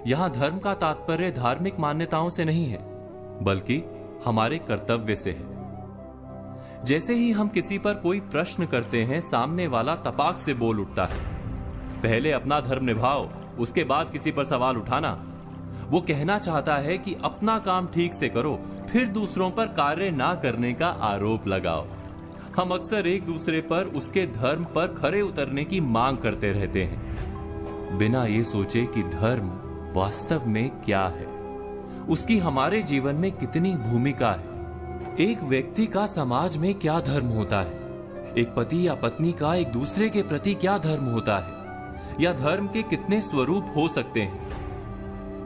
यहां धर्म का तात्पर्य धार्मिक मान्यताओं से नहीं है, बल्कि हमारे कर्तव्य से है। जैसे ही हम किसी पर कोई प्रश्न करते हैं, सामने वाला तपाक से बोल उठता है, पहले अपना धर्म निभाओ, उसके बाद किसी पर सवाल उठाना। वो कहना चाहता है कि अपना काम ठीक से करो, फिर दूसरों पर कार्य ना करने का आरोप लगाओ। हम अक्सर एक दूसरे पर उसके धर्म पर खरे उतरने की मांग करते रहते हैं, बिना ये सोचे कि धर्म वास्तव में क्या है, उसकी हमारे जीवन में कितनी भूमिका है। एक व्यक्ति का समाज में क्या धर्म होता है, एक पति या पत्नी का एक दूसरे के प्रति क्या धर्म होता है, या धर्म के कितने स्वरूप हो सकते हैं।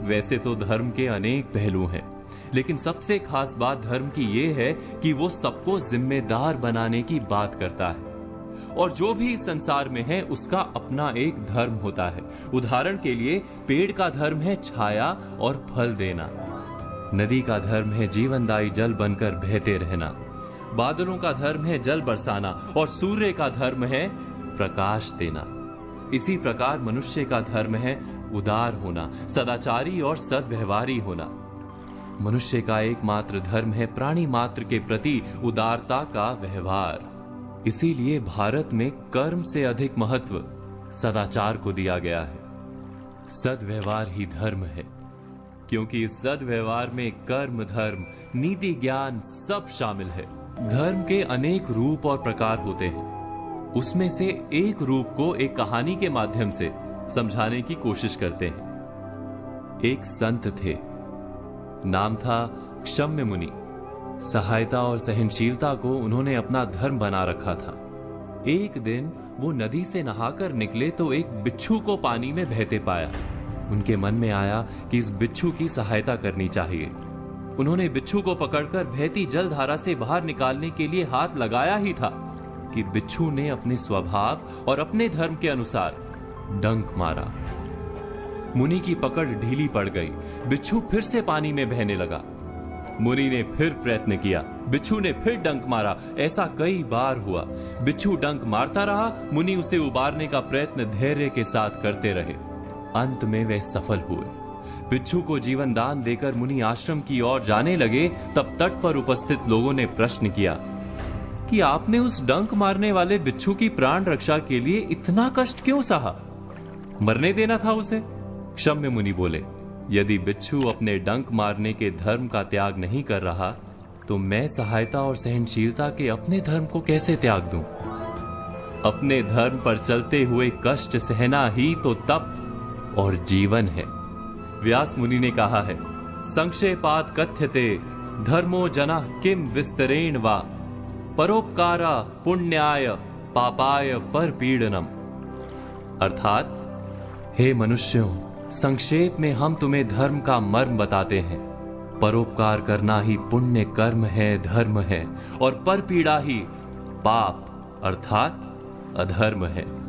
वैसे तो धर्म के अनेक पहलू हैं, लेकिन सबसे खास बात धर्म की यह है कि वो सबको जिम्मेदार बनाने की बात करता है। और जो भी इस संसार में है उसका अपना एक धर्म होता है। उदाहरण के लिए, पेड़ का धर्म है छाया और फल देना, नदी का धर्म है जीवनदायी जल बनकर बहते रहना, बादलों का धर्म है जल बरसाना, और सूर्य का धर्म है प्रकाश देना। इसी प्रकार मनुष्य का धर्म है उदार होना, सदाचारी और सद्व्यवहारी होना। मनुष्य का एकमात्र धर्म है प्राणी मात्र के प्रति उदारता का व्यवहार। इसीलिए भारत में कर्म से अधिक महत्व सदाचार को दिया गया है। सद्व्यवहार ही धर्म है, क्योंकि इस सद्व्यवहार में कर्म, धर्म, नीति, ज्ञान सब शामिल है। धर्म के अनेक रूप और प्रकार होते हैं, उसमें से एक रूप को एक कहानी के माध्यम से समझाने की कोशिश करते हैं। एक संत थे, नाम था क्षम्य मुनि। सहायता और सहनशीलता को उन्होंने अपना धर्म बना रखा था। एक दिन वो नदी से नहाकर निकले तो एक बिच्छू को पानी में बहते पाया। उनके मन में आया कि इस बिच्छू की सहायता करनी चाहिए। उन्होंने बिच्छू को पकड़कर बहती जलधारा से बाहर निकालने के लिए हाथ लगाया ही था कि बिच्छू ने अपने स्वभाव और अपने धर्म के अनुसार डंक मारा। मुनि की पकड़ ढीली पड़ गई, बिच्छू फिर से पानी में बहने लगा। मुनि ने फिर प्रयत्न किया, बिच्छू ने फिर डंक मारा। ऐसा कई बार हुआ। बिच्छू डंक मारता रहा, मुनि उसे उबारने का प्रयत्न धैर्य के साथ करते रहे। अंत में वे सफल हुए। बिच्छू को जीवन दान देकर मुनि आश्रम की ओर जाने लगे, तब तट पर उपस्थित लोगों ने प्रश्न किया कि आपने उस डंक मारने वाले बिच्छू की प्राण रक्षा के लिए इतना कष्ट क्यों सहा? मरने देना था उसे। क्षम्य मुनि बोले, यदि बिच्छू अपने डंक मारने के धर्म का त्याग नहीं कर रहा, तो मैं सहायता और सहनशीलता के अपने धर्म को कैसे त्याग दूं? अपने धर्म पर चलते हुए कष्ट सहना ही तो तप और जीवन है। व्यास मुनि ने कहा है, संक्षेपात कथ्यते धर्मो जना किम विस्तरेण वा परोपकारा पुण्याय पापाय परपीड़नम। अर्थात, हे मनुष्यों, संक्षेप में हम तुम्हें धर्म का मर्म बताते हैं। परोपकार करना ही पुण्य कर्म है, धर्म है, और परपीड़ा ही पाप अर्थात अधर्म है।